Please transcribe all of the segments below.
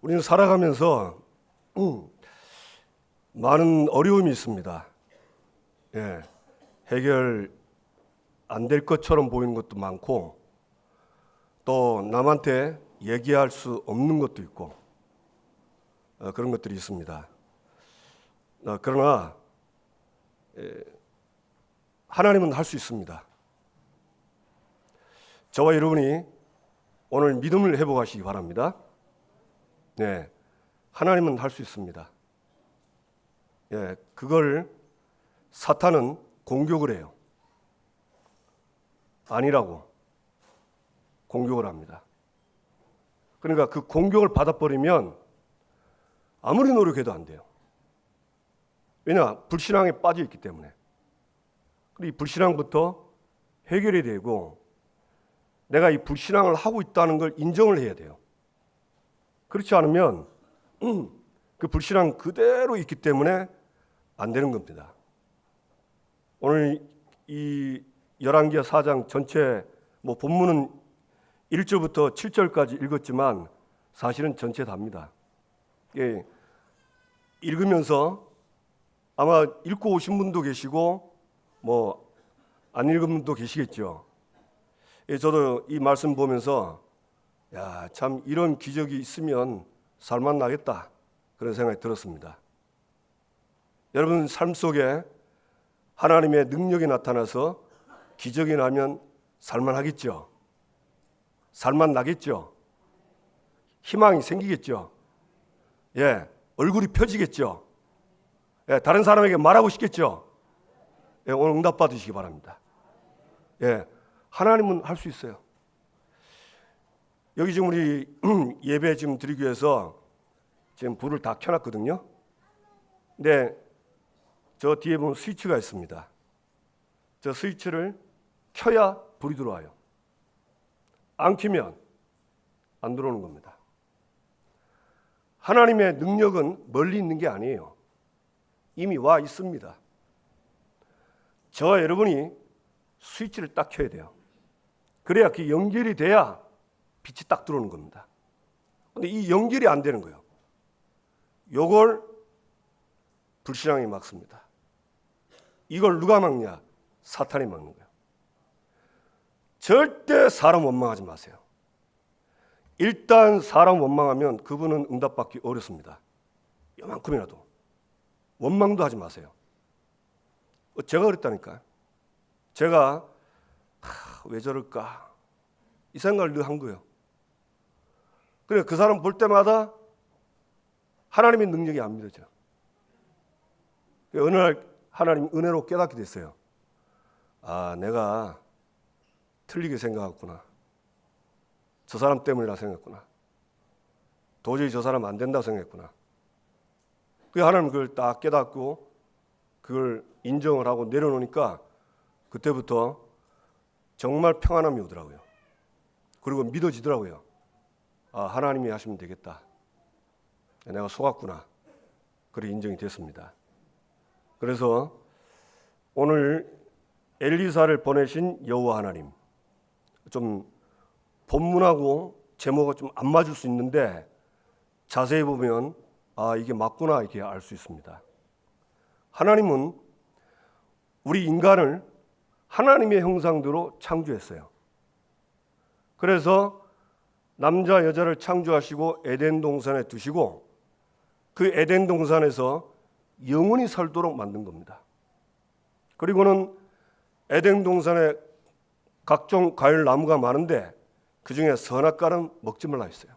우리는 살아가면서 많은 어려움이 있습니다. 예, 해결 안 될 것처럼 보이는 것도 많고 또 남한테 얘기할 수 없는 것도 있고 그런 것들이 있습니다. 그러나 하나님은 할 수 있습니다. 저와 여러분이 오늘 믿음을 회복하시기 바랍니다. 네, 하나님은 할 수 있습니다. 예, 그걸 사탄은 공격을 해요. 아니라고 공격을 합니다. 그러니까 그 공격을 받아버리면 아무리 노력해도 안 돼요. 왜냐? 불신앙에 빠져 있기 때문에. 그리고 이 불신앙부터 해결이 되고 내가 이 불신앙을 하고 있다는 걸 인정을 해야 돼요. 그렇지 않으면 그 불신앙 그대로 있기 때문에 안 되는 겁니다. 오늘 이 열왕기하 4장 전체 본문은 1절부터 7절까지 읽었지만 사실은 전체 답니다. 예, 읽으면서 아마 읽고 오신 분도 계시고 안 읽은 분도 계시겠죠. 예, 저도 이 말씀 보면서 참 이런 기적이 있으면 살만 나겠다 그런 생각이 들었습니다. 여러분 삶 속에 하나님의 능력이 나타나서 기적이 나면 살만하겠죠. 살만 나겠죠. 희망이 생기겠죠. 예, 얼굴이 펴지겠죠. 예, 다른 사람에게 말하고 싶겠죠. 예, 오늘 응답 받으시기 바랍니다. 예, 하나님은 할 수 있어요. 여기 지금 우리 예배 지금 드리기 위해서 지금 불을 다 켜놨거든요. 근데 저 뒤에 보면 스위치가 있습니다. 저 스위치를 켜야 불이 들어와요. 안 켜면 안 들어오는 겁니다. 하나님의 능력은 멀리 있는 게 아니에요. 이미 와 있습니다. 저와 여러분이 스위치를 딱 켜야 돼요. 그래야 그 연결이 돼야 빛이 딱 들어오는 겁니다. 근데 이 연결이 안 되는 거예요. 요걸 불신앙이 막습니다. 이걸 누가 막냐? 사탄이 막는 거예요. 절대 사람 원망하지 마세요. 일단 사람 원망하면 그분은 응답받기 어렵습니다. 요만큼이라도. 원망도 하지 마세요. 제가 그랬다니까요. 제가 왜 저럴까? 이 생각을 늘 한 거예요. 그래 그 사람 볼 때마다 하나님의 능력이 안 믿어져. 어느 날 하나님 은혜로 깨닫게 됐어요. 내가 틀리게 생각했구나. 저 사람 때문이라 생각했구나. 도저히 저 사람 안 된다고 생각했구나. 그 하나님 그걸 딱 깨닫고 그걸 인정을 하고 내려놓으니까 그때부터 정말 평안함이 오더라고요. 그리고 믿어지더라고요. 하나님이 하시면 되겠다. 내가 속았구나. 그래 인정이 됐습니다. 그래서 오늘 엘리사를 보내신 여호와 하나님, 좀 본문하고 제목이 좀 안 맞을 수 있는데 자세히 보면 이게 맞구나 이렇게 알 수 있습니다. 하나님은 우리 인간을 하나님의 형상대로 창조했어요. 그래서 남자 여자를 창조하시고 에덴 동산에 두시고 그 에덴 동산에서 영원히 살도록 만든 겁니다. 그리고는 에덴 동산에 각종 과일 나무가 많은데 그 중에 선악과는 먹지 말라 했어요.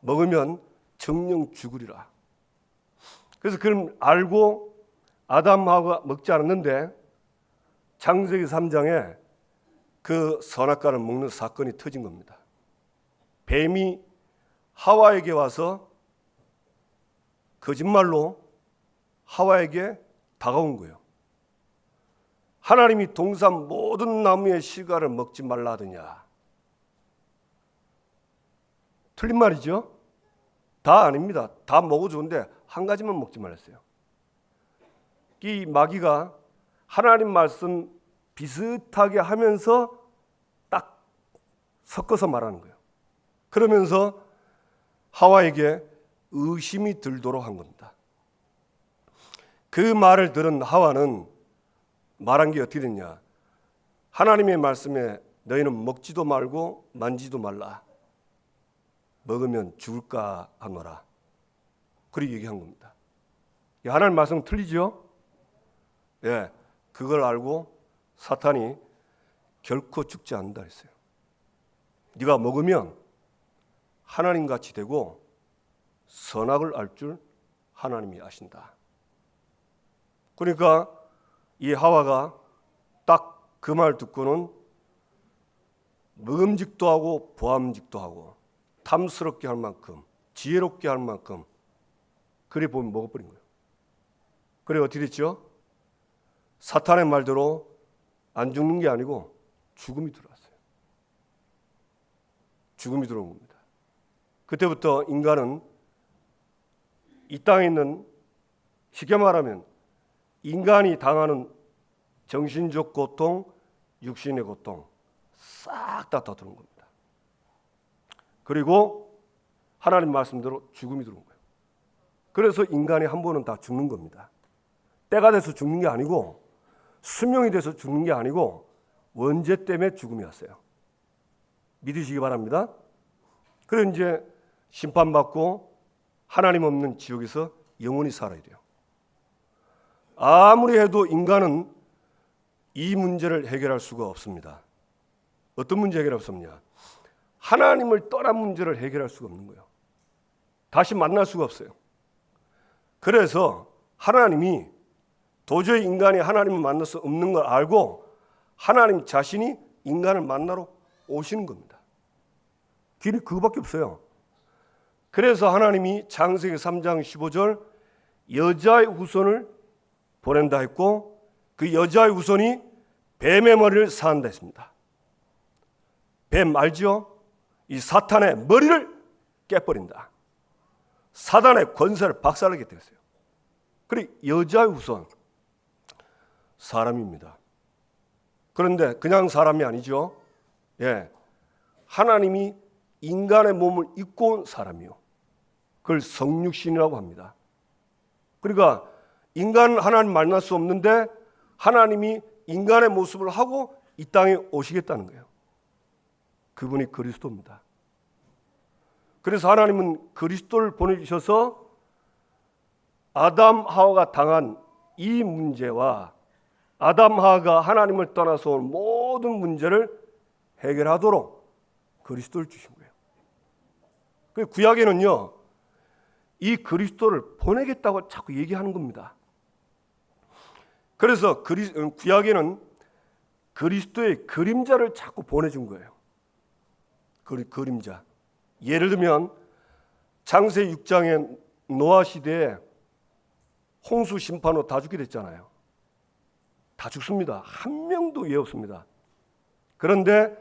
먹으면 정령 죽으리라. 그래서 그걸 알고 아담하고가 먹지 않았는데 창세기 3장에 그 선악과를 먹는 사건이 터진 겁니다. 뱀이 하와에게 와서 거짓말로 하와에게 다가온 거예요. 하나님이 동산 모든 나무의 실과를 먹지 말라 하더냐. 틀린 말이죠. 다 아닙니다. 다 먹어도 좋은데 한 가지만 먹지 말랬어요. 이 마귀가 하나님 말씀 비슷하게 하면서 딱 섞어서 말하는 거예요. 그러면서 하와에게 의심이 들도록 한 겁니다. 그 말을 들은 하와는 말한 게 어떻게 됐냐? 하나님의 말씀에 너희는 먹지도 말고 만지도 말라. 먹으면 죽을까 하노라. 그렇게 얘기한 겁니다. 하나님 말씀 틀리죠? 예, 그걸 알고 사탄이 결코 죽지 않는다 했어요. 네가 먹으면 하나님같이 되고 선악을 알 줄 하나님이 아신다. 그러니까 이 하와가 딱 그 말 듣고는 먹음직도 하고 보암직도 하고 탐스럽게 할 만큼 지혜롭게 할 만큼 그래 보면 먹어버린 거예요. 그래 어떻게 됐죠? 사탄의 말대로 안 죽는 게 아니고 죽음이 들어왔어요. 죽음이 들어온 겁니다. 그때부터 인간은 이 땅에 있는, 쉽게 말하면 인간이 당하는 정신적 고통, 육신의 고통 싹 다 들어온 겁니다. 그리고 하나님 말씀대로 죽음이 들어온 거예요. 그래서 인간이 한 번은 다 죽는 겁니다. 때가 돼서 죽는 게 아니고, 수명이 돼서 죽는 게 아니고 원죄 때문에 죽음이 왔어요. 믿으시기 바랍니다. 그래서 이제 심판받고 하나님 없는 지옥에서 영원히 살아야 돼요. 아무리 해도 인간은 이 문제를 해결할 수가 없습니다. 어떤 문제 해결할 수 없냐? 하나님을 떠난 문제를 해결할 수가 없는 거예요. 다시 만날 수가 없어요. 그래서 하나님이 도저히 인간이 하나님을 만날 수 없는 걸 알고 하나님 자신이 인간을 만나러 오시는 겁니다. 길이 그거밖에 없어요. 그래서 하나님이 창세기 3장 15절 여자의 후손을 보낸다 했고, 그 여자의 후손이 뱀의 머리를 쌓는다 했습니다. 뱀 알죠? 이 사탄의 머리를 깨버린다. 사단의 권세를 박살내게 되었어요. 그리고 여자의 후손, 사람입니다. 그런데 그냥 사람이 아니죠. 예, 하나님이 인간의 몸을 입고 온 사람이요. 그걸 성육신이라고 합니다. 그러니까 인간은 하나님 만날 수 없는데 하나님이 인간의 모습을 하고 이 땅에 오시겠다는 거예요. 그분이 그리스도입니다. 그래서 하나님은 그리스도를 보내주셔서 아담 하와가 당한 이 문제와 아담 하와가 하나님을 떠나서 온 모든 문제를 해결하도록 그리스도를 주신 거예요. 그 구약에는요, 이 그리스도를 보내겠다고 자꾸 얘기하는 겁니다. 그래서 구약에는 그리스도의 그림자를 자꾸 보내준 거예요. 그림자. 예를 들면 창세기 6장에 노아 시대에 홍수 심판으로 다 죽게 됐잖아요. 다 죽습니다. 한 명도 왜 없습니다. 그런데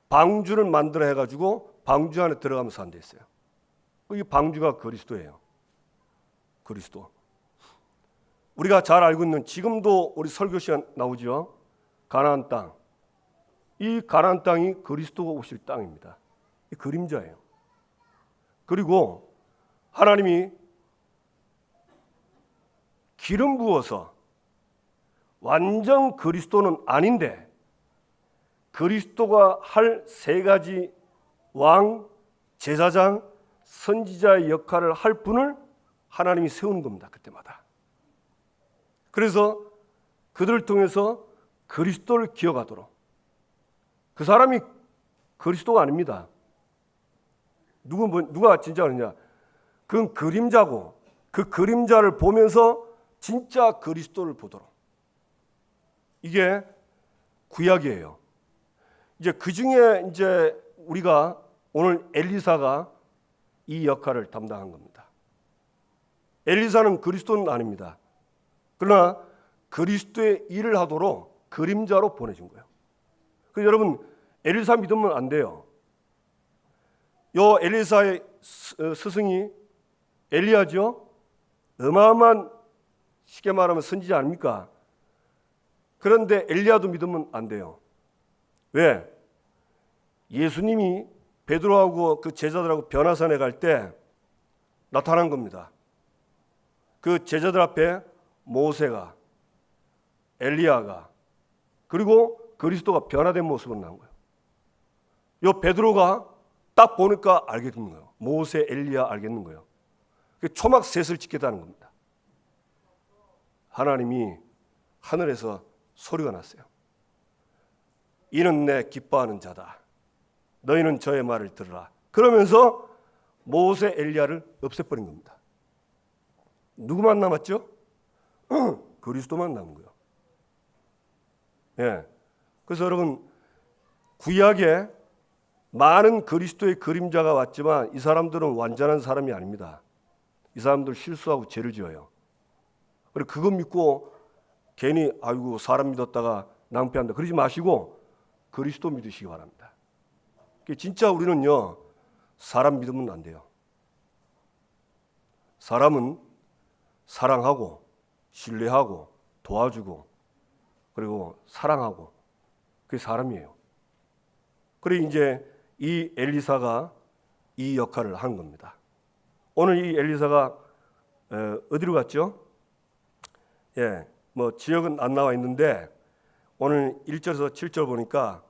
방주를 만들어 해가지고 방주 안에 들어가면서 산다 했어요. 이 방주가 그리스도예요. 그리스도. 우리가 잘 알고 있는, 지금도 우리 설교 시간 나오죠. 가나안 땅. 이 가나안 땅이 그리스도가 오실 땅입니다. 이 그림자예요. 그리고 하나님이 기름 부어서 완전 그리스도는 아닌데 그리스도가 할 세 가지 왕, 제사장, 선지자의 역할을 할 분을 하나님이 세우는 겁니다. 그때마다. 그래서 그들을 통해서 그리스도를 기억하도록. 그 사람이 그리스도가 아닙니다. 누가 진짜 그러냐? 그건 그림자고, 그 그림자를 보면서 진짜 그리스도를 보도록. 이게 구약이에요. 이제 그 중에 이제 우리가 오늘 엘리사가 이 역할을 담당한 겁니다. 엘리사는 그리스도는 아닙니다. 그러나 그리스도의 일을 하도록 그림자로 보내준 거예요. 그래서 여러분, 엘리사 믿으면 안 돼요. 요 엘리사의 스승이 엘리야죠. 어마어마한, 쉽게 말하면 선지자 아닙니까? 그런데 엘리야도 믿으면 안 돼요. 왜? 예수님이 베드로하고 그 제자들하고 변화산에 갈 때 나타난 겁니다. 그 제자들 앞에 모세가, 엘리야가, 그리고 그리스도가 변화된 모습으로 나온 거예요. 요 베드로가 딱 보니까 알겠는 거예요. 모세, 엘리야 알겠는 거예요. 초막 셋을 지켰다는 겁니다. 하나님이 하늘에서 소리가 났어요. 이는 내 기뻐하는 자다. 너희는 저의 말을 들으라. 그러면서 모세, 엘리야를 없애버린 겁니다. 누구만 남았죠? 그리스도만 남은 거예요. 예. 그래서 여러분, 구약에 많은 그리스도의 그림자가 왔지만 이 사람들은 완전한 사람이 아닙니다. 이 사람들 실수하고 죄를 지어요. 그리고 그거 믿고 괜히 아이고 사람 믿었다가 낭패한다 그러지 마시고 그리스도 믿으시기 바랍니다. 진짜 우리는요, 사람 믿으면 안 돼요. 사람은 사랑하고 신뢰하고 도와주고 그리고 사랑하고 그게 사람이에요. 그리고 이제 이 엘리사가 이 역할을 한 겁니다. 오늘 이 엘리사가 어디로 갔죠? 예, 뭐 지역은 안 나와 있는데 오늘 1절에서 7절 보니까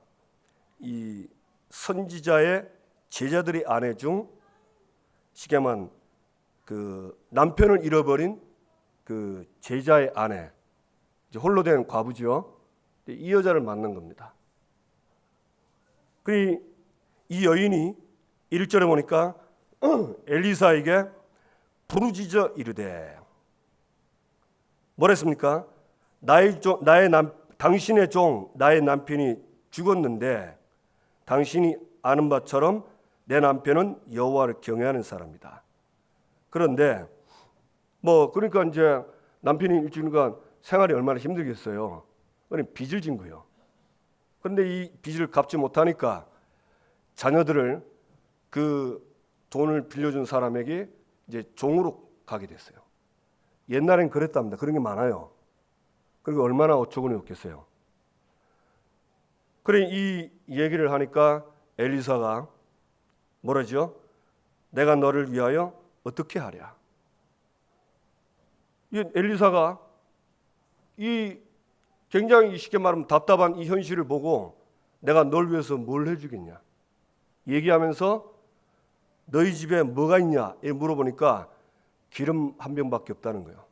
이 선지자의 제자들의 아내 중 쉽게 말하면 그 남편을 잃어버린 그 제자의 아내, 이제 홀로 된 과부지요. 이 여자를 만난 겁니다. 그리고 이 여인이 1절에 보니까 엘리사에게 부르짖어 이르되 뭐랬습니까? 당신의 종 나의 남편이 죽었는데 당신이 아는 바처럼 내 남편은 여호와를 경외하는 사람이다. 그런데 뭐 그러니까 이제 남편이 일주일간 생활이 얼마나 힘들겠어요. 그러니 빚을 진 거예요. 그런데 이 빚을 갚지 못하니까 자녀들을 그 돈을 빌려준 사람에게 이제 종으로 가게 됐어요. 옛날엔 그랬답니다. 그런 게 많아요. 그리고 얼마나 어처구니 없겠어요. 그래 이 얘기를 하니까 엘리사가 뭐라죠? 내가 너를 위하여 어떻게 하랴? 이 엘리사가 이 굉장히 쉽게 말하면 답답한 이 현실을 보고 내가 널 위해서 뭘 해주겠냐? 얘기하면서 너희 집에 뭐가 있냐? 물어보니까 기름 한 병밖에 없다는 거예요.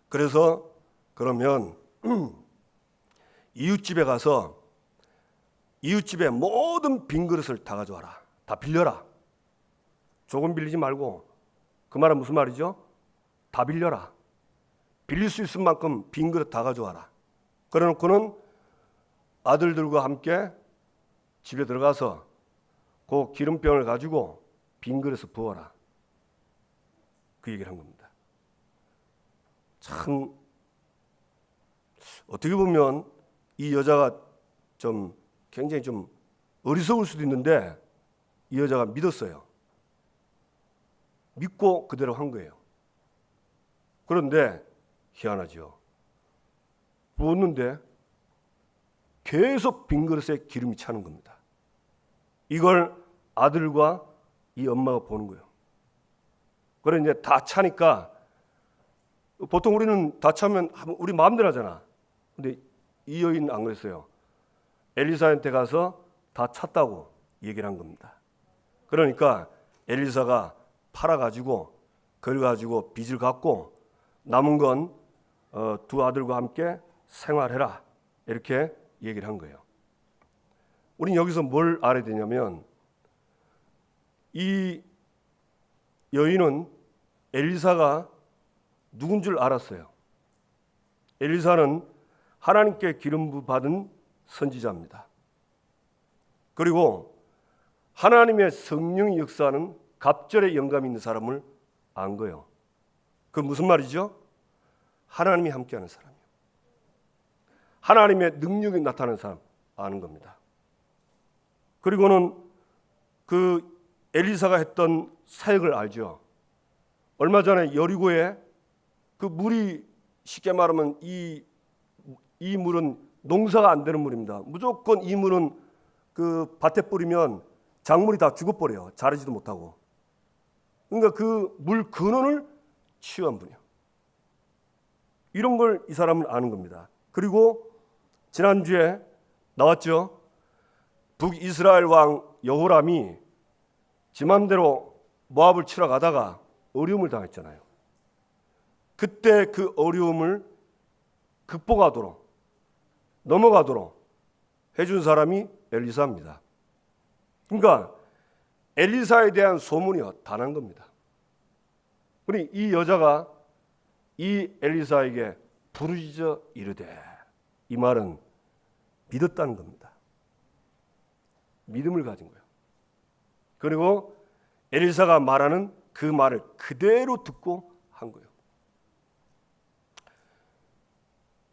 그래서 그러면 이웃집에 가서 이웃집에 모든 빈 그릇을 다 가져와라. 다 빌려라. 조금 빌리지 말고. 그 말은 무슨 말이죠? 다 빌려라. 빌릴 수 있을 만큼 빈 그릇 다 가져와라. 그래놓고는 아들들과 함께 집에 들어가서 그 기름병을 가지고 빈 그릇을 부어라. 그 얘기를 한 겁니다. 참 어떻게 보면 이 여자가 좀 굉장히 좀 어리석을 수도 있는데 이 여자가 믿었어요. 믿고 그대로 한 거예요. 그런데 희한하죠. 부었는데 계속 빈 그릇에 기름이 차는 겁니다. 이걸 아들과 이 엄마가 보는 거예요. 그래 이제 다 차니까 보통 우리는 다 차면 우리 마음대로 하잖아. 근데 이 여인은 안 그랬어요. 엘리사한테 가서 다 찼다고 얘기를 한 겁니다. 그러니까 엘리사가 팔아가지고 그걸 가지고 빚을 갚고 남은 건 두 아들과 함께 생활해라 이렇게 얘기를 한 거예요. 우리는 여기서 뭘 알아야 되냐면 이 여인은 엘리사가 누군 줄 알았어요. 엘리사는 하나님께 기름 부어 받은 선지자입니다. 그리고 하나님의 성령이 역사하는 갑절의 영감이 있는 사람을 안 거예요. 그 무슨 말이죠? 하나님이 함께하는 사람이에요. 하나님의 능력이 나타나는 사람 아는 겁니다. 그리고는 그 엘리사가 했던 사역을 알죠. 얼마 전에 여리고에 그 물이 쉽게 말하면 이 물은 농사가 안 되는 물입니다. 무조건 이 물은 그 밭에 뿌리면 작물이 다 죽어버려요. 자라지도 못하고. 그러니까 그 물 근원을 치유한 분이요. 이런 걸 이 사람은 아는 겁니다. 그리고 지난주에 나왔죠. 북이스라엘 왕 여호람이 지 맘대로 모압을 치러 가다가 어려움을 당했잖아요. 그때 그 어려움을 극복하도록 넘어가도록 해준 사람이 엘리사입니다. 그러니까 엘리사에 대한 소문이 다 난 겁니다. 그러니 이 여자가 이 엘리사에게 부르짖어 이르되, 이 말은 믿었다는 겁니다. 믿음을 가진 거예요. 그리고 엘리사가 말하는 그 말을 그대로 듣고 한 거예요.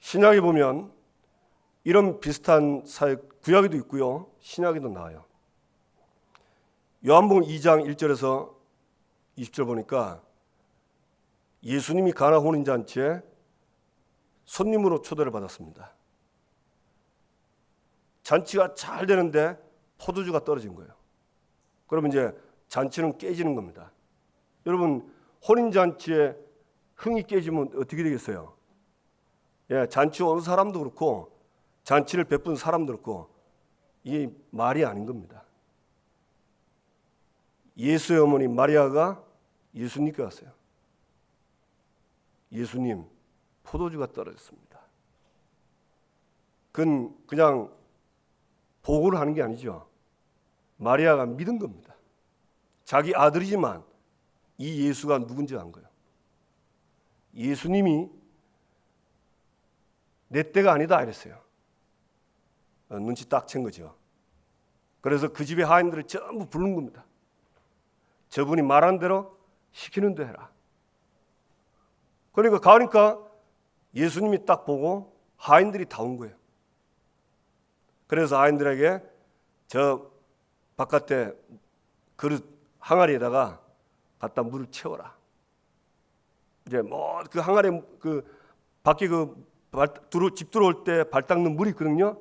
신약에 보면 이런 비슷한 사역, 구약에도 있고요, 신약에도 나와요. 요한복음 2장 1절에서 20절 보니까 예수님이 가나 혼인잔치에 손님으로 초대를 받았습니다. 잔치가 잘 되는데 포도주가 떨어진 거예요. 그러면 이제 잔치는 깨지는 겁니다. 여러분, 혼인잔치에 흥이 깨지면 어떻게 되겠어요? 예, 잔치 온 사람도 그렇고 잔치를 베푼 사람도 그렇고 이게 말이 아닌 겁니다. 예수의 어머니 마리아가 예수님께 왔어요. 예수님, 포도주가 떨어졌습니다. 그건 그냥 보고를 하는 게 아니죠. 마리아가 믿은 겁니다. 자기 아들이지만 이 예수가 누군지 안 거예요. 예수님이 내 때가 아니다 이랬어요. 눈치 딱 챈 거죠. 그래서 그 집의 하인들을 전부 부른 겁니다. 저분이 말한 대로 시키는 대로 해라. 그러니까 가니까 예수님이 딱 보고 하인들이 다 온 거예요. 그래서 하인들에게 저 바깥에 그릇 항아리에다가 갖다 물을 채워라. 이제 뭐 그 항아리 그 밖에 집 들어올 때 발 닦는 물이 있거든요.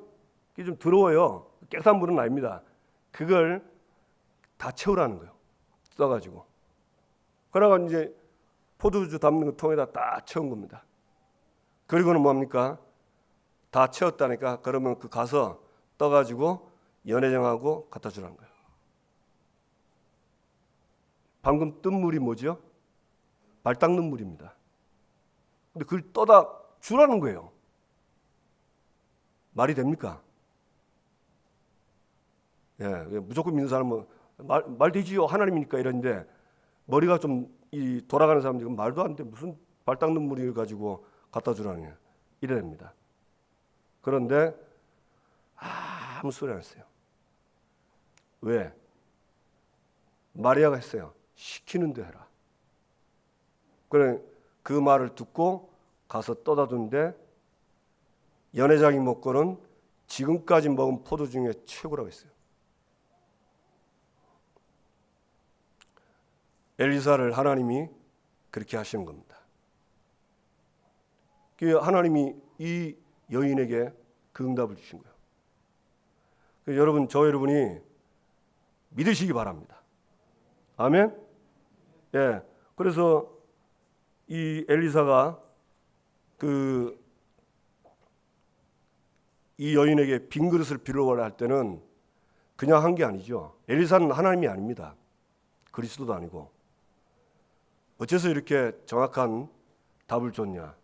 그게 좀 더러워요. 깨끗한 물은 아닙니다. 그걸 다 채우라는 거예요. 써가지고. 그러고 이제 포도주 담는 그 통에다 딱 채운 겁니다. 그리고는 뭡니까? 다 채웠다니까. 그러면 그 가서 떠가지고 연회장하고 갖다 주라는 거예요. 방금 뜬 물이 뭐죠? 발 닦는 물입니다. 근데 그걸 떠다 주라는 거예요. 말이 됩니까? 예, 무조건 믿는 사람은 말 되지요. 하나님이니까 이러는데 머리가 좀 돌아가는 사람들이 말도 안 돼. 무슨 발 닦는 물을 가지고 갖다 주라는 거예요. 이래야 됩니다. 그런데 아무 소리 안 했어요. 왜? 마리아가 했어요. 시키는 대 해라. 그래 그 말을 듣고 가서 떠다 둔데 연회장이 먹고는 지금까지 먹은 포도 중에 최고라고 했어요. 엘리사를 하나님이 그렇게 하시는 겁니다. 하나님이 이 여인에게 그 응답을 주신 거예요. 여러분, 저 여러분이 믿으시기 바랍니다. 아멘? 예. 그래서 이 엘리사가 이 여인에게 빈 그릇을 빌어오라 할 때는 그냥 한 게 아니죠. 엘리사는 하나님이 아닙니다. 그리스도도 아니고. 어째서 이렇게 정확한 답을 줬냐?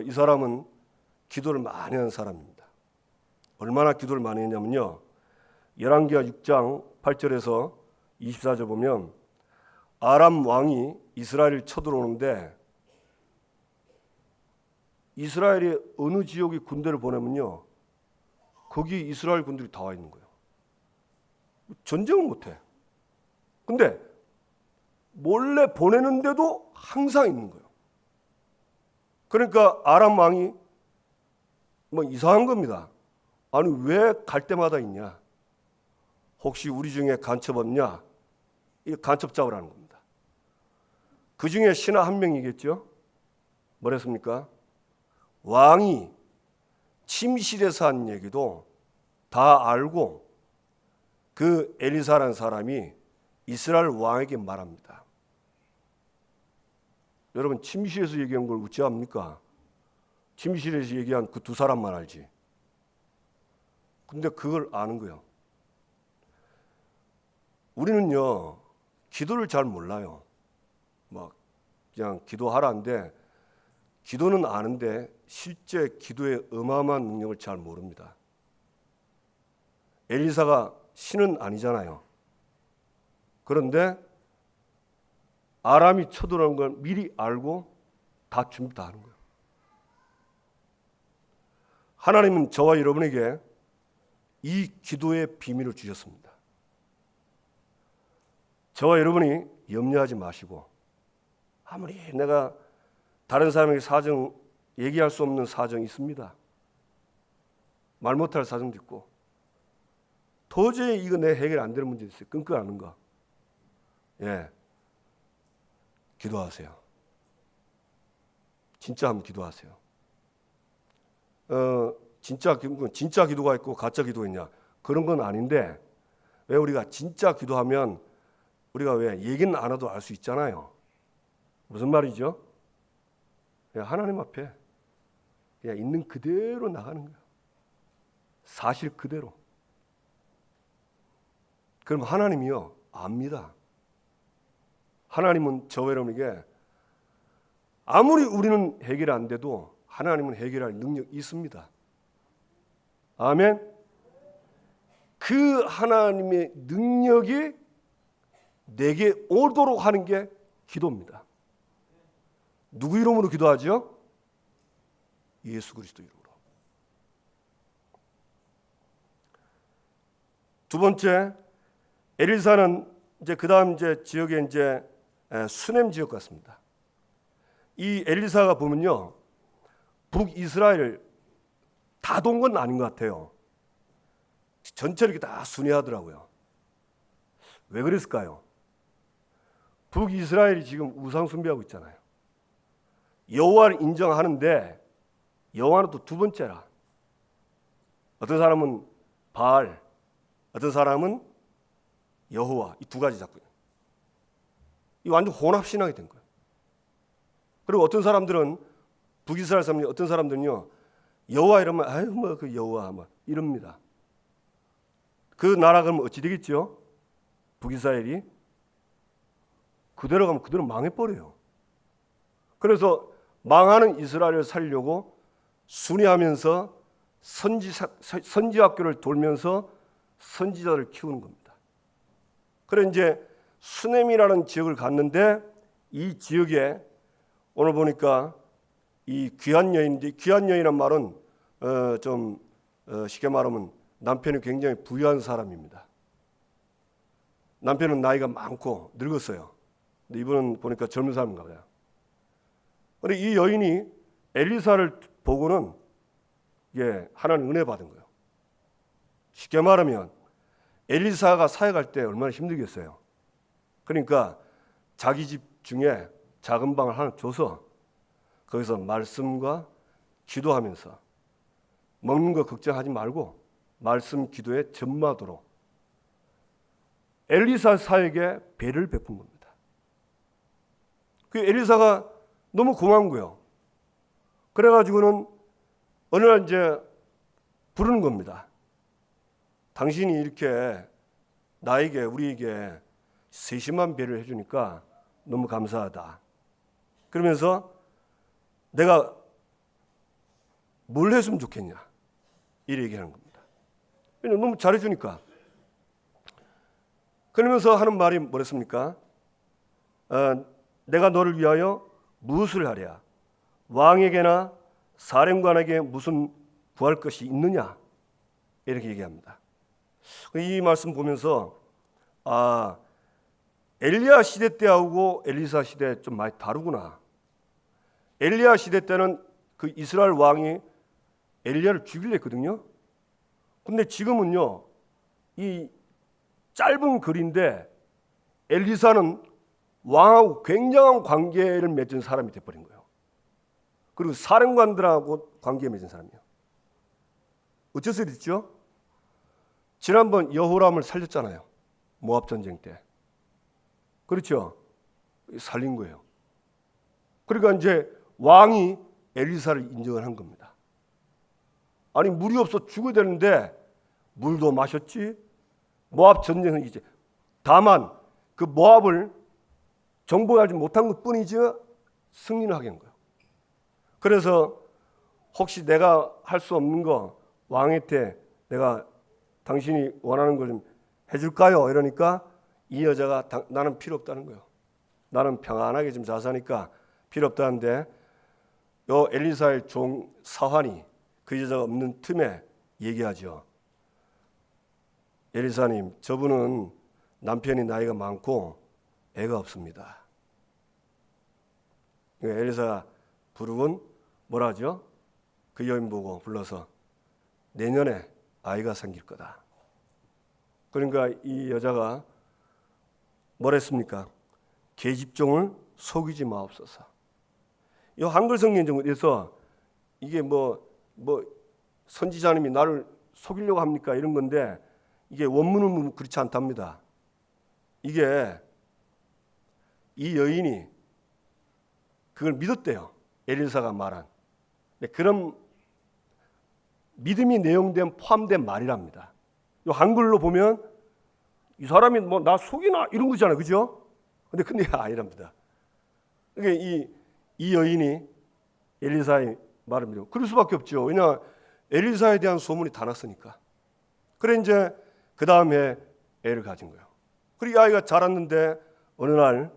이 사람은 기도를 많이 하는 사람입니다. 얼마나 기도를 많이 했냐면요. 열왕기하 6장 8절에서 24절 보면 아람 왕이 이스라엘을 쳐들어오는데 이스라엘의 어느 지역에 군대를 보내면요. 거기 이스라엘 군들이 다 와 있는 거예요. 전쟁을 못해. 근데 몰래 보내는데도 항상 있는 거예요. 그러니까 아람 왕이 뭐 이상한 겁니다. 아니 왜 갈 때마다 있냐? 혹시 우리 중에 간첩 없냐? 이 간첩 잡으라는 겁니다. 그 중에 신하 한 명이겠죠? 뭐랬습니까? 왕이 침실에서 한 얘기도 다 알고 그 엘리사라는 사람이 이스라엘 왕에게 말합니다. 여러분 침실에서 얘기한 걸 어찌 합니까? 침실에서 얘기한 그 두 사람만 알지. 근데 그걸 아는 거예요. 우리는요, 기도를 잘 몰라요. 막 그냥 기도하라는데 기도는 아는데 실제 기도의 어마어마한 능력을 잘 모릅니다. 엘리사가 신은 아니잖아요. 그런데 아람이 쳐들어오는 걸 미리 알고 다 준비 다 하는 거예요. 하나님은 저와 여러분에게 이 기도의 비밀을 주셨습니다. 저와 여러분이 염려하지 마시고, 아무리 내가 다른 사람에게 사정 얘기할 수 없는 사정이 있습니다. 말 못할 사정도 있고, 도저히 이거 내 해결 안 되는 문제 있어요. 끙끙하는 거. 예, 기도하세요. 진짜 한번 기도하세요. 진짜 기도가 있고 가짜 기도가 있냐? 그런 건 아닌데, 왜 우리가 진짜 기도하면 우리가 왜 얘기는 안 해도 알 수 있잖아요. 무슨 말이죠? 그냥 하나님 앞에 그냥 있는 그대로 나가는 거예요. 사실 그대로. 그럼 하나님이요 압니다. 하나님은 저와 여러분에게 아무리 우리는 해결 안 돼도 하나님은 해결할 능력이 있습니다. 아멘. 그 하나님의 능력이 내게 오도록 하는 게 기도입니다. 누구 이름으로 기도하죠? 예수 그리스도 이름으로. 두 번째, 엘리사는 이제 그다음 이제 지역에 이제 수넴 지역 같습니다. 이 엘리사가 보면요, 북이스라엘 다 돈 건 아닌 것 같아요. 전체를 이렇게 다 순회하더라고요. 왜 그랬을까요? 북이스라엘이 지금 우상 숭배하고 있잖아요. 여호와를 인정하는데 여호와는 또 두 번째라. 어떤 사람은 바알, 어떤 사람은 여호와, 이 두 가지 잡고 있는. 이 완전 혼합 신앙이 된 거예요. 그리고 어떤 사람들은 북이스라엘 사람이 어떤 사람들은요, 여호와 이러면 아유 뭐 그 여호와 뭐 이럽니다. 그 나라 그러면 어찌 되겠죠? 북이스라엘이 그대로 가면 그대로 망해버려요. 그래서 망하는 이스라엘을 살려고 순회하면서 선지 학교를 돌면서 선지자를 키우는 겁니다. 그래 이제 수넴이라는 지역을 갔는데 이 지역에 오늘 보니까 이 귀한 여인인데, 귀한 여인이란 말은 쉽게 말하면 남편이 굉장히 부유한 사람입니다. 남편은 나이가 많고 늙었어요. 근데 이분은 보니까 젊은 사람인가 봐요. 그런데 이 여인이 엘리사를 보고는 하나님 은혜 받은 거예요. 쉽게 말하면 엘리사가 사역할 때 얼마나 힘들겠어요. 그러니까 자기 집 중에 작은 방을 하나 줘서 거기서 말씀과 기도하면서 먹는 거 걱정하지 말고 말씀 기도에 전마도록 엘리사 사역에 배를 베푼 겁니다. 그 엘리사가 너무 고마운 거예요. 그래가지고는 어느 날 이제 부르는 겁니다. 당신이 이렇게 나에게, 우리에게 세심한 배를 해주니까 너무 감사하다. 그러면서 내가 뭘 했으면 좋겠냐, 이렇게 얘기하는 겁니다. 너무 잘해주니까. 그러면서 하는 말이 뭐랬습니까? 내가 너를 위하여 무엇을 하랴? 왕에게나 사령관에게 무슨 구할 것이 있느냐? 이렇게 얘기합니다. 이 말씀 보면서 엘리야 시대 때하고 엘리사 시대 좀 많이 다르구나. 엘리야 시대 때는 그 이스라엘 왕이 엘리야를 죽이려 했거든요. 근데 지금은요, 이 짧은 글인데 엘리사는 왕하고 굉장한 관계를 맺은 사람이 돼버린 거예요. 그리고 사령관들하고 관계 맺은 사람이에요. 어쩔 수 있죠? 지난번 여호람을 살렸잖아요. 모압 전쟁 때. 그렇죠? 살린 거예요. 그러니까 이제 왕이 엘리사를 인정을 한 겁니다. 아니 물이 없어 죽어야 되는데 물도 마셨지. 모압 전쟁은 이제 다만 그 모압을 정복하지 못한 것뿐이지 승리를 하게 한 거예요. 그래서 혹시 내가 할 수 없는 거 왕한테 내가 당신이 원하는 걸 좀 해줄까요? 이러니까 이 여자가 나는 필요 없다는 거예요. 나는 평안하게 좀 잘 사니까 필요 없다는데 요 엘리사의 종 사환이 그 여자가 없는 틈에 얘기하죠. 엘리사님, 저분은 남편이 나이가 많고 애가 없습니다. 엘리사 부르곤 뭐라 하죠? 그 여인 보고 불러서 내년에 아이가 생길 거다. 그러니까 이 여자가 뭐랬습니까? 계집종을 속이지 마옵소서. 이 한글 성경에서 이게 뭐 선지자님이 나를 속이려고 합니까? 이런 건데 이게 원문은 그렇지 않답니다. 이게 이 여인이 그걸 믿었대요. 엘리사가 말한. 그런 믿음이 내용된 포함된 말이랍니다. 이 한글로 보면 이 사람이 뭐 나 속이나 이런 거잖아요, 그죠? 근데 아니랍니다. 그러니까 이 여인이 엘리사의 말을 믿어. 그럴 수밖에 없죠. 왜냐 엘리사에 대한 소문이 다 났으니까. 그래 이제 그 다음에 애를 가진 거예요. 그리고 이 아이가 자랐는데 어느 날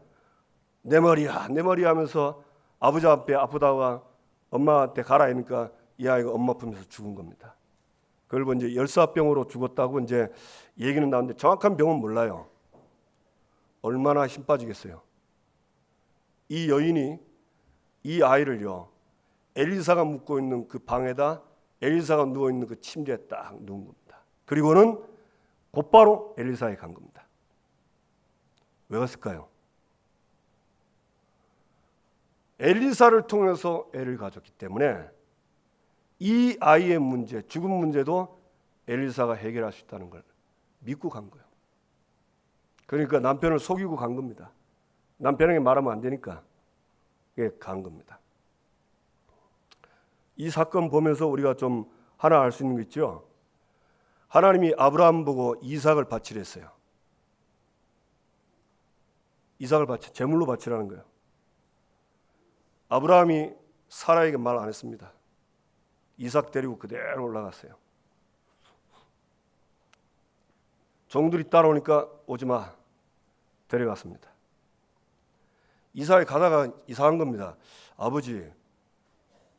내 머리야 내 머리 하면서 아버지 앞에 아프다가 엄마한테 가라 하니까 이 아이가 엄마 품에서 죽은 겁니다. 그걸 이제 열사병으로 죽었다고 이제 얘기는 나오는데 정확한 병은 몰라요. 얼마나 힘 빠지겠어요. 이 여인이 이 아이를요 엘리사가 묵고 있는 그 방에다 엘리사가 누워 있는 그 침대에 딱 누운 겁니다. 그리고는 곧바로 엘리사에 간 겁니다. 왜 갔을까요? 엘리사를 통해서 애를 가졌기 때문에 이 아이의 문제, 죽음 문제도 엘리사가 해결할 수 있다는 걸 믿고 간 거예요. 그러니까 남편을 속이고 간 겁니다. 남편에게 말하면 안 되니까 간 겁니다. 이 사건 보면서 우리가 좀 하나 알 수 있는 거 있죠. 하나님이 아브라함 보고 이삭을 바치라 했어요. 이삭을 제물로 바치라는 거예요. 아브라함이 사라에게 말 안 했습니다. 이삭 데리고 그대로 올라갔어요. 종들이 따라오니까 오지 마. 데려갔습니다. 이삭이 가다가 이상한 겁니다. 아버지,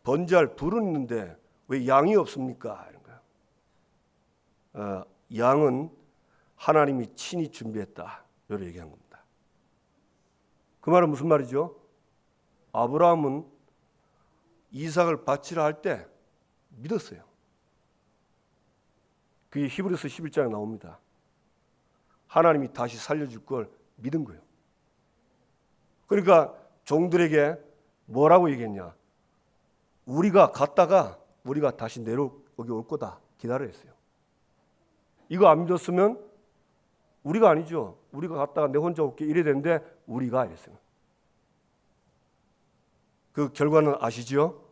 번제할 불은 있는데 왜 양이 없습니까? 이런 거예요. 양은 하나님이 친히 준비했다. 이렇게 얘기한 겁니다. 그 말은 무슨 말이죠? 아브라함은 이삭을 바치라 할 때 믿었어요. 그게 히브리서 11장에 나옵니다. 하나님이 다시 살려줄 걸 믿은 거예요. 그러니까 종들에게 뭐라고 얘기했냐? 우리가 갔다가 우리가 다시 여기 올 거다. 기다려 했어요. 이거 안 믿었으면 우리가 아니죠. 우리가 갔다가 내 혼자 올게 이래 되는데 우리가 이랬어요. 그 결과는 아시죠?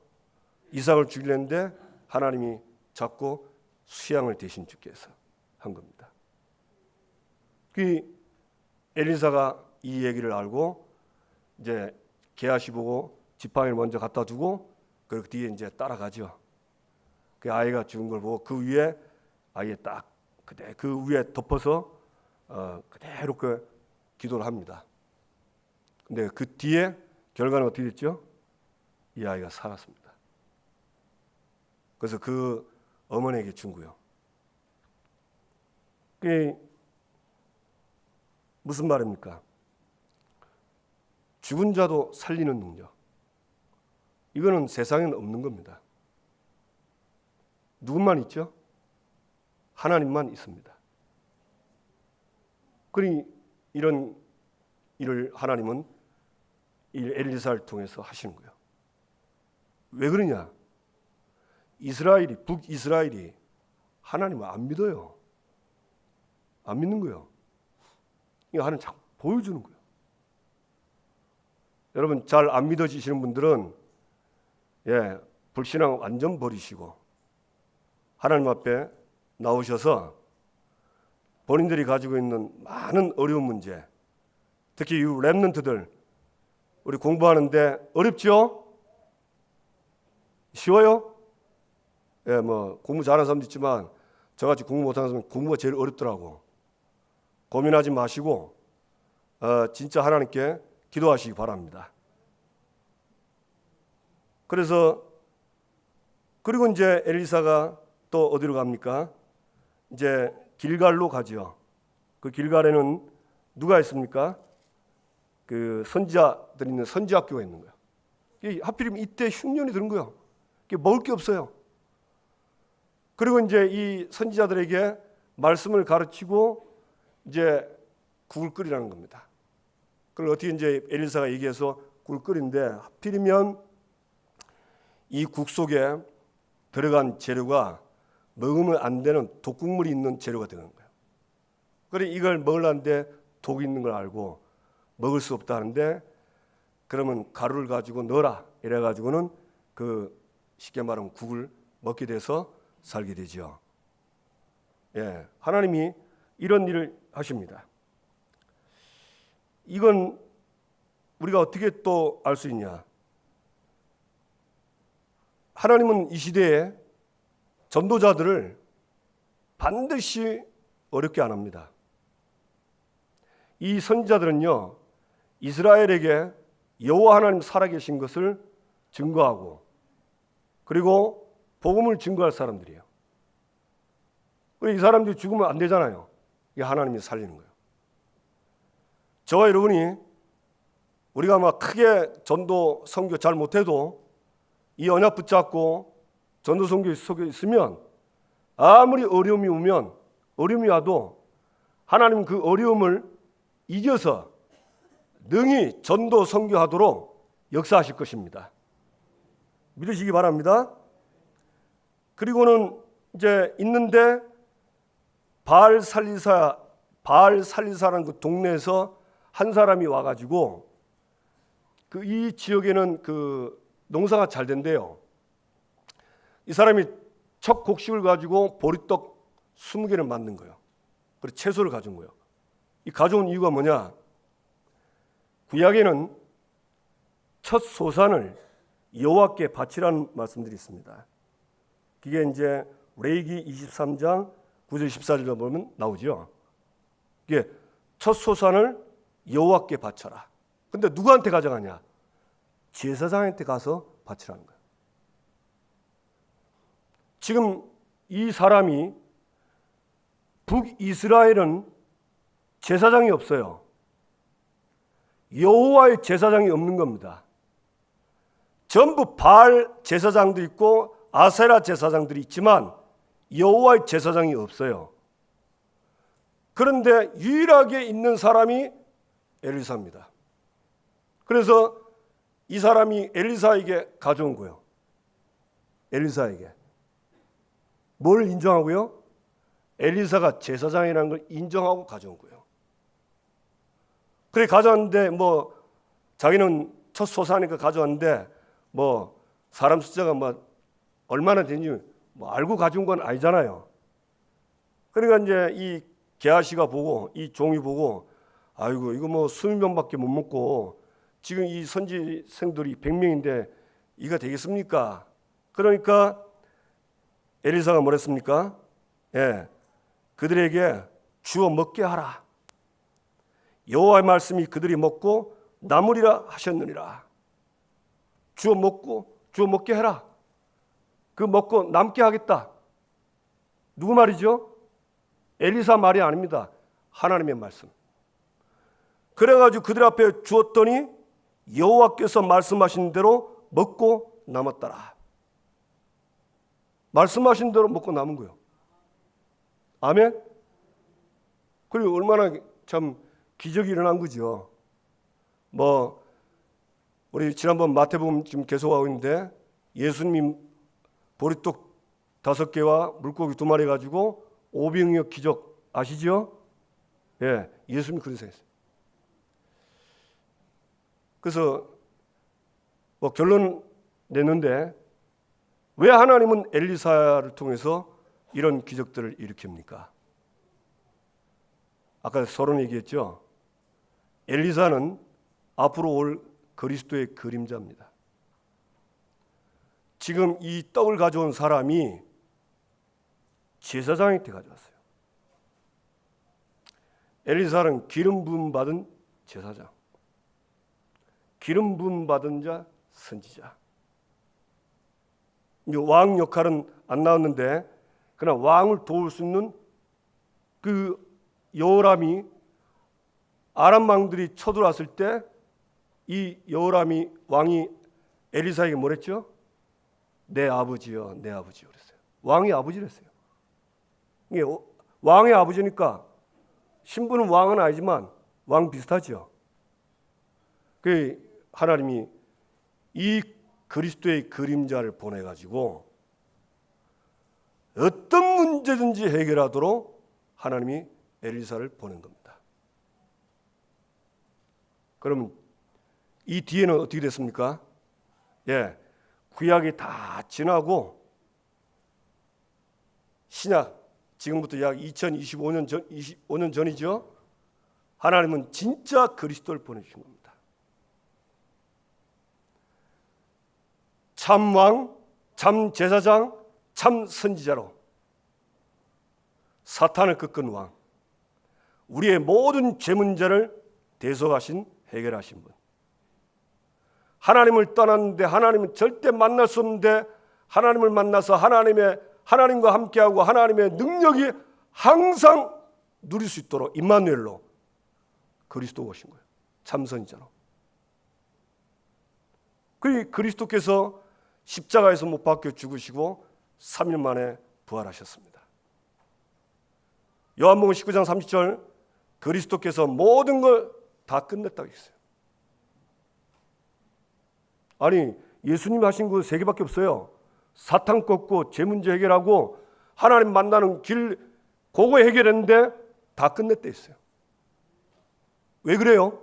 이삭을 죽이려는데 하나님이 잡고 수양을 대신 죽게 해서 한 겁니다. 그 엘리사가 이 얘기를 알고 이제 게하시 보고 지팡이를 먼저 갖다 두고 그 뒤에 이제 따라가죠. 그 아이가 죽은 걸 보고 그 위에 아예 딱 그 위에 덮어서 그대로 그 기도를 합니다. 근데 그 뒤에 결과는 어떻게 됐죠? 이 아이가 살았습니다. 그래서 그 어머니에게 준 거예요. 그게 무슨 말입니까? 죽은 자도 살리는 능력. 이거는 세상에는 없는 겁니다. 누구만 있죠? 하나님만 있습니다. 그러니 이런 일을 하나님은 엘리사를 통해서 하시는 거예요. 왜 그러냐? 북이스라엘이 하나님을 안 믿어요. 안 믿는 거예요. 이거 하나님 자꾸 보여주는 거예요. 여러분 잘 안 믿어지시는 분들은 불신앙 완전 버리시고 하나님 앞에 나오셔서 본인들이 가지고 있는 많은 어려운 문제, 특히 이 랩런트들 우리 공부하는데 어렵죠? 쉬워요? 뭐 공부 잘하는 사람도 있지만 저같이 공부 못하는 사람은 공부가 제일 어렵더라고. 고민하지 마시고 진짜 하나님께 기도하시기 바랍니다. 그리고 이제 엘리사가 또 어디로 갑니까? 이제 길갈로 가죠. 그 길갈에는 누가 있습니까? 그 선지자들이 있는 선지학교가 있는 거야. 하필이면 이때 흉년이 드는 거야. 먹을 게 없어요. 그리고 이제 이 선지자들에게 말씀을 가르치고 이제 국을 끓이라는 겁니다. 그걸 어떻게 이제 엘리사가 얘기해서 국을 끓인데 하필이면 이 국 속에 들어간 재료가 먹으면 안 되는 독국물이 있는 재료가 되는 거예요. 그래 이걸 먹으려는데 독이 있는 걸 알고 먹을 수 없다는데 그러면 가루를 가지고 넣어라 이래가지고는 그 쉽게 말하면 국을 먹게 돼서 살게 되죠. 하나님이 이런 일을 하십니다. 이건 우리가 어떻게 또 알 수 있냐? 하나님은 이 시대에 전도자들을 반드시 어렵게 안 합니다. 이 선지자들은요, 이스라엘에게 여호와 하나님 살아계신 것을 증거하고 그리고 복음을 증거할 사람들이에요. 이 사람들이 죽으면 안 되잖아요. 이게 하나님이 살리는 거예요. 저와 여러분이 우리가 막 크게 전도 선교 잘 못해도 이 언약 붙잡고 전도 선교 속에 있으면 아무리 어려움이 와도 하나님 그 어려움을 이겨서 능히 전도 선교하도록 역사하실 것입니다. 믿으시기 바랍니다. 그리고는 이제 있는데 바알살리사라는 그 동네에서 한 사람이 와가지고 이 지역에는 그 농사가 잘 된대요. 이 사람이 첫 곡식을 가지고 보리떡 20개를 만든 거예요. 그리고 채소를 가져온 거예요. 이 가져온 이유가 뭐냐? 구약에는 첫 소산을 여호와께 바치라는 말씀들이 있습니다. 그게 이제 레위기 23장 9절 14절에 보면 나오죠. 이게 첫 소산을 여호와께 바쳐라. 근데 누구한테 가져가냐? 제사장한테 가서 바치라는 거예요. 지금 이 사람이 북이스라엘은 제사장이 없어요. 여호와의 제사장이 없는 겁니다. 전부 바알 제사장도 있고 아세라 제사장들이 있지만 여호와의 제사장이 없어요. 그런데 유일하게 있는 사람이 엘리사입니다. 그래서 이 사람이 엘리사에게 가져온 거예요. 엘리사에게. 뭘 인정하고요? 엘리사가 제사장이라는 걸 인정하고 가져온 거예요. 그래 가져왔는데 뭐 자기는 첫 소사니까 가져왔는데 뭐 사람 숫자가 뭐 얼마나 되는지 뭐 알고 가져온 건 아니잖아요. 그러니까 이제 이 게하시가 보고 이 종이 보고 아이고 이거 뭐 20명밖에 못 먹고 지금 이 선지생들이 100명인데 이거 되겠습니까? 그러니까 엘리사가 뭐랬습니까? 그들에게 주어 먹게 하라. 여호와의 말씀이 그들이 먹고 남으리라 하셨느니라. 주어 먹게 해라. 그 먹고 남게 하겠다. 누구 말이죠? 엘리사 말이 아닙니다. 하나님의 말씀. 그래가지고 그들 앞에 주었더니 여호와께서 말씀하신 대로 먹고 남았더라. 말씀하신 대로 먹고 남은 거예요. 아멘? 그리고 얼마나 참 기적이 일어난 거죠. 뭐 우리 지난번 마태복음 지금 계속하고 있는데 예수님 보리떡 5개와 물고기 2마리 가지고 500여 기적 아시죠? 예수님이 그러세요. 그래서 결론 냈는데 왜 하나님은 엘리사를 통해서 이런 기적들을 일으킵니까? 아까 서론 얘기했죠. 엘리사는 앞으로 올 그리스도의 그림자입니다. 지금 이 떡을 가져온 사람이 제사장한테 가져왔어요. 엘리사는 기름 부음 받은 제사장, 기름 부음 받은 자 선지자. 왕 역할은 안 나왔는데 그러나 왕을 도울 수 있는 그 여호람이 아람 왕들이 쳐들어왔을 때 이 여호람이 왕이 엘리사에게 뭐랬죠? 내 아버지요, 내 아버지요 그랬어요. 왕이 아버지랬어요. 이게 왕의 아버지니까 신분은 왕은 아니지만 왕 비슷하죠. 그 하나님이 이 그리스도의 그림자를 보내 가지고 어떤 문제든지 해결하도록 하나님이 엘리사를 보낸 겁니다. 그러면 이 뒤에는 어떻게 됐습니까? 구약이 다 지나고 신약, 지금부터 약 2025년 전이죠. 하나님은 진짜 그리스도를 보내주신 겁니다. 참 왕, 참 제사장, 참 선지자로 사탄을 꺾은 왕, 우리의 모든 죄 문제를 대속하신, 해결하신 분. 하나님을 떠났는데 하나님은 절대 만날 수 없는데 하나님을 만나서 하나님과 함께하고 하나님의 능력이 항상 누릴 수 있도록 임마누엘로 그리스도가 오신 거예요. 참선자로. 그리스도께서 십자가에서 못 박혀 죽으시고 3일 만에 부활하셨습니다. 요한복음 19장 30절 그리스도께서 모든 걸 다 끝냈다고 했어요. 아니 예수님이 하신 거 3개밖에 없어요. 사탄 꺾고 죄 문제 해결하고 하나님 만나는 길 그거 해결했는데 다 끝냈다 했어요. 왜 그래요?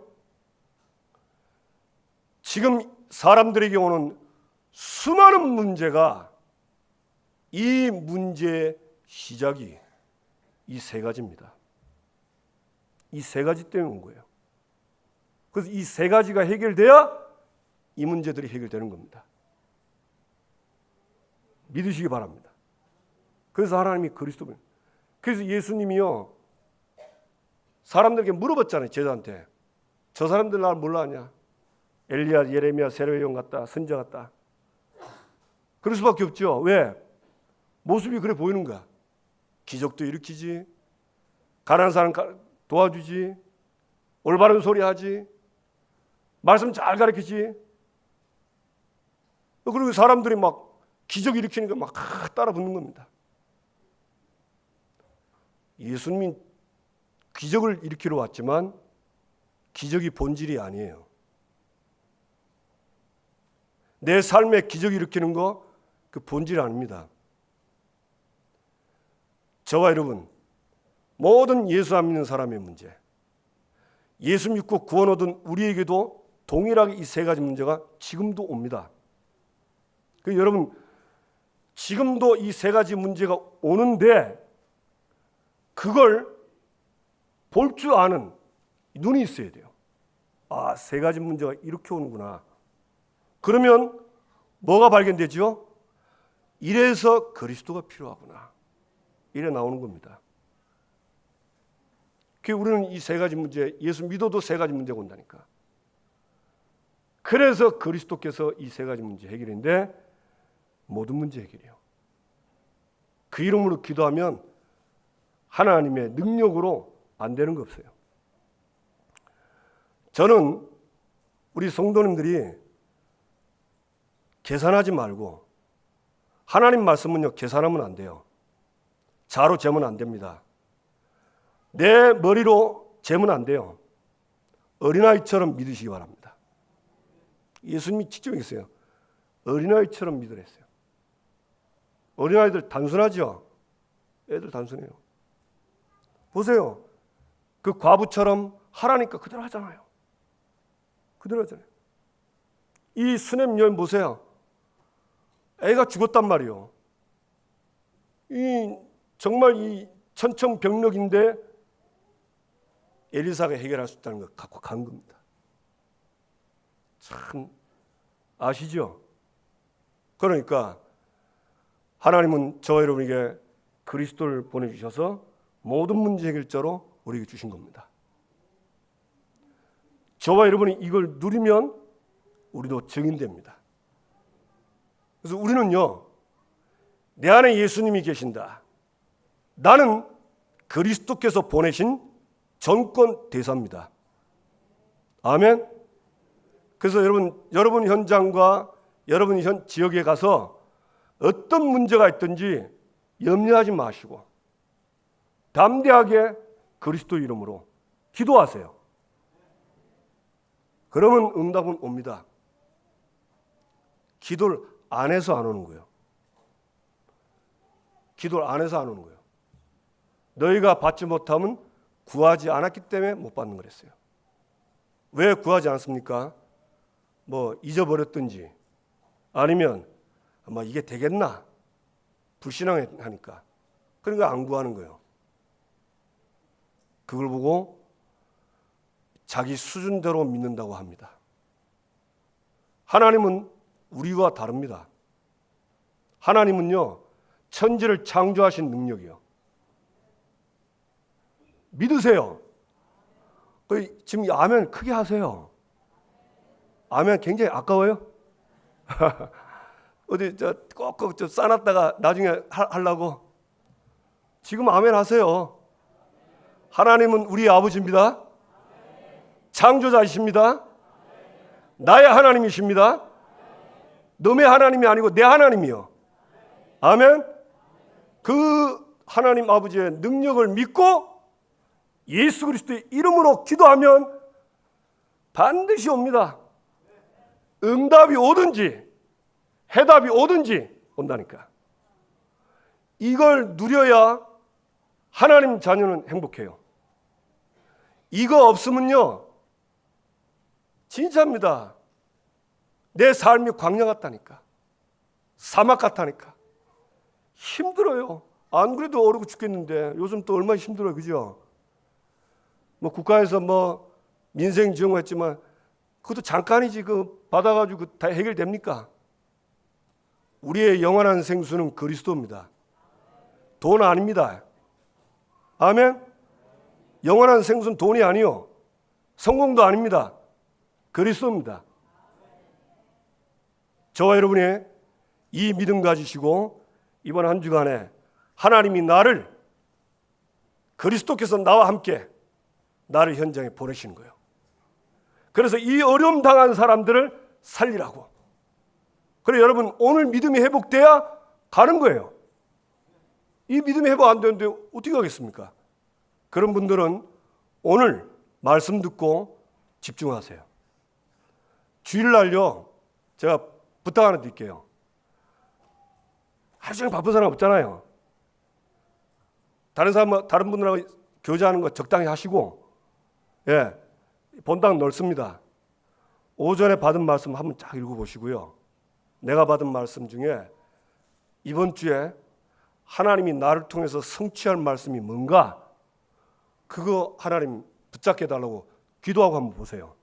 지금 사람들에게 오는 수많은 문제가 이 문제의 시작이 이 3가지입니다. 이 3가지 때문에 온 거예요. 그래서 이 3가지가 해결돼야 이 문제들이 해결되는 겁니다. 믿으시기 바랍니다. 그래서 하나님이 그리스도를, 그래서 예수님이요 사람들에게 물어봤잖아요. 제자한테 저 사람들 날 몰라 아냐? 엘리야, 예레미야, 세례요한 같다, 선지자 같다. 그럴 수밖에 없죠. 왜? 모습이 그래 보이는 거야. 기적도 일으키지, 가난한 사람 도와주지, 올바른 소리 하지, 말씀 잘 가르치지. 그리고 사람들이 막 기적 일으키니까 막 따라 붙는 겁니다. 예수님이 기적을 일으키러 왔지만 기적이 본질이 아니에요. 내 삶에 기적 일으키는 거 그 본질이 아닙니다. 저와 여러분 모든 예수 안 믿는 사람의 문제, 예수 믿고 구원 얻은 우리에게도 동일하게 이 3가지 문제가 지금도 옵니다. 여러분 지금도 이 3가지 문제가 오는데 그걸 볼 줄 아는 눈이 있어야 돼요. 아, 3가지 문제가 이렇게 오는구나. 그러면 뭐가 발견되죠? 이래서 그리스도가 필요하구나. 이래 나오는 겁니다. 우리는 이 3가지 문제, 예수 믿어도 3가지 문제가 온다니까. 그래서 그리스도께서 이 3가지 문제 해결인데 모든 문제 해결이에요. 그 이름으로 기도하면 하나님의 능력으로 안 되는 거 없어요. 저는 우리 성도님들이 계산하지 말고, 하나님 말씀은요 계산하면 안 돼요. 자로 재면 안 됩니다. 내 머리로 재면 안 돼요. 어린아이처럼 믿으시기 바랍니다. 예수님이 직접 얘기했어요. 어린아이처럼 믿으랬어요. 어린아이들 단순하죠? 애들 단순해요. 보세요. 그 과부처럼 하라니까 그대로 하잖아요. 그대로 하잖아요. 이 수넴 여인 보세요. 애가 죽었단 말이요. 정말 이 천청병력인데 엘리사가 해결할 수 있다는 걸 갖고 간 겁니다. 참 아시죠? 그러니까 하나님은 저 여러분에게 그리스도를 보내주셔서 모든 문제 해결자로 우리에게 주신 겁니다. 저와 여러분이 이걸 누리면 우리도 증인됩니다. 그래서 우리는요, 내 안에 예수님이 계신다. 나는 그리스도께서 보내신 전권 대사입니다. 아멘. 그래서 여러분 현장과 여러분 현 지역에 가서 어떤 문제가 있든지 염려하지 마시고 담대하게 그리스도 이름으로 기도하세요. 그러면 응답은 옵니다. 기도를 안 해서 안 오는 거예요. 기도를 안 해서 안 오는 거예요. 너희가 받지 못하면 구하지 않았기 때문에 못 받는 거랬어요. 왜 구하지 않습니까? 뭐 잊어버렸든지 아니면 이게 되겠나? 불신앙하니까. 그러니까 안 구하는 거예요. 그걸 보고 자기 수준대로 믿는다고 합니다. 하나님은 우리와 다릅니다. 하나님은요, 천지를 창조하신 능력이요. 믿으세요. 지금 아멘 크게 하세요. 아멘 굉장히 아까워요? 어디 꼭꼭 싸놨다가 나중에 하려고? 지금 아멘 하세요. 하나님은 우리의 아버지입니다. 창조자이십니다. 나의 하나님이십니다. 너의 하나님이 아니고 내 하나님이요. 아멘. 그 하나님 아버지의 능력을 믿고 예수 그리스도의 이름으로 기도하면 반드시 옵니다. 응답이 오든지 해답이 오든지 온다니까. 이걸 누려야 하나님 자녀는 행복해요. 이거 없으면요, 진짜입니다. 내 삶이 광야 같다니까. 사막 같다니까. 힘들어요. 안 그래도 어렵고 죽겠는데 요즘 또 얼마나 힘들어요. 그죠? 국가에서 민생 지원했지만 그것도 잠깐이지. 받아가지고 다 해결됩니까? 우리의 영원한 생수는 그리스도입니다. 돈 아닙니다. 아멘? 영원한 생수는 돈이 아니요, 성공도 아닙니다. 그리스도입니다. 저와 여러분이 이 믿음 가지시고 이번 한 주간에 하나님이 나를, 그리스도께서 나와 함께 나를 현장에 보내시는 거예요. 그래서 이 어려움 당한 사람들을 살리라고. 그래 여러분, 오늘 믿음이 회복돼야 가는 거예요. 이 믿음이 회복 안 되는데 어떻게 가겠습니까? 그런 분들은 오늘 말씀 듣고 집중하세요. 주일날요, 제가 부탁 하나 드릴게요. 하루 종일 바쁜 사람 없잖아요. 다른 분들하고 교제하는 거 적당히 하시고, 본당 넓습니다. 오전에 받은 말씀 한번 쫙 읽어보시고요. 내가 받은 말씀 중에 이번 주에 하나님이 나를 통해서 성취할 말씀이 뭔가, 그거 하나님 붙잡게 해달라고 기도하고 한번 보세요.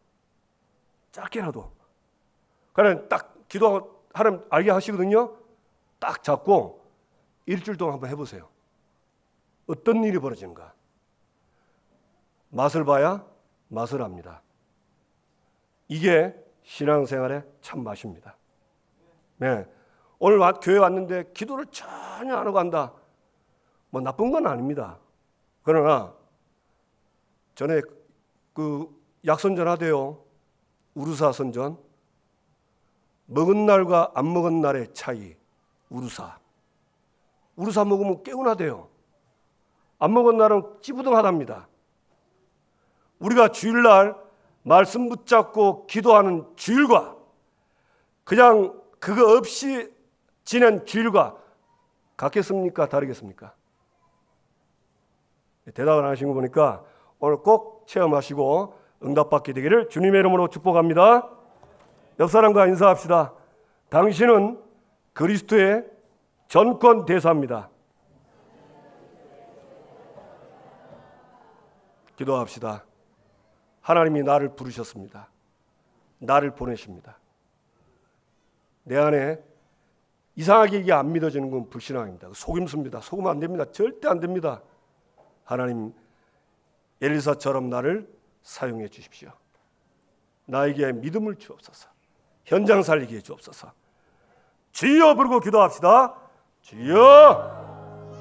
짧게라도. 그러니까 딱 기도하고 하나님 알게 하시거든요. 딱 잡고 일주일 동안 한번 해보세요. 어떤 일이 벌어지는가. 맛을 봐야 맛을 압니다. 이게 신앙생활의 참 맛입니다. 네. 오늘 교회 왔는데 기도를 전혀 안 하고 간다. 나쁜 건 아닙니다. 그러나 전에 약선전 하대요. 우루사 선전. 먹은 날과 안 먹은 날의 차이. 우루사 먹으면 개운하대요. 안 먹은 날은 찌부둥하답니다. 우리가 주일날 말씀 붙잡고 기도하는 주일과 그냥 그거 없이 지낸 주일과 같겠습니까? 다르겠습니까? 대답을 안 하신 거 보니까 오늘 꼭 체험하시고 응답받게 되기를 주님의 이름으로 축복합니다. 옆 사람과 인사합시다. 당신은 그리스도의 전권 대사입니다. 기도합시다. 하나님이 나를 부르셨습니다. 나를 보내십니다. 내 안에 이상하게 이게 안 믿어지는 건 불신앙입니다. 속임수입니다. 속으면 안 됩니다. 절대 안 됩니다. 하나님, 엘리사처럼 나를 사용해 주십시오. 나에게 믿음을 주옵소서. 현장 살리게 해 주옵소서. 주여 부르고 기도합시다. 주여.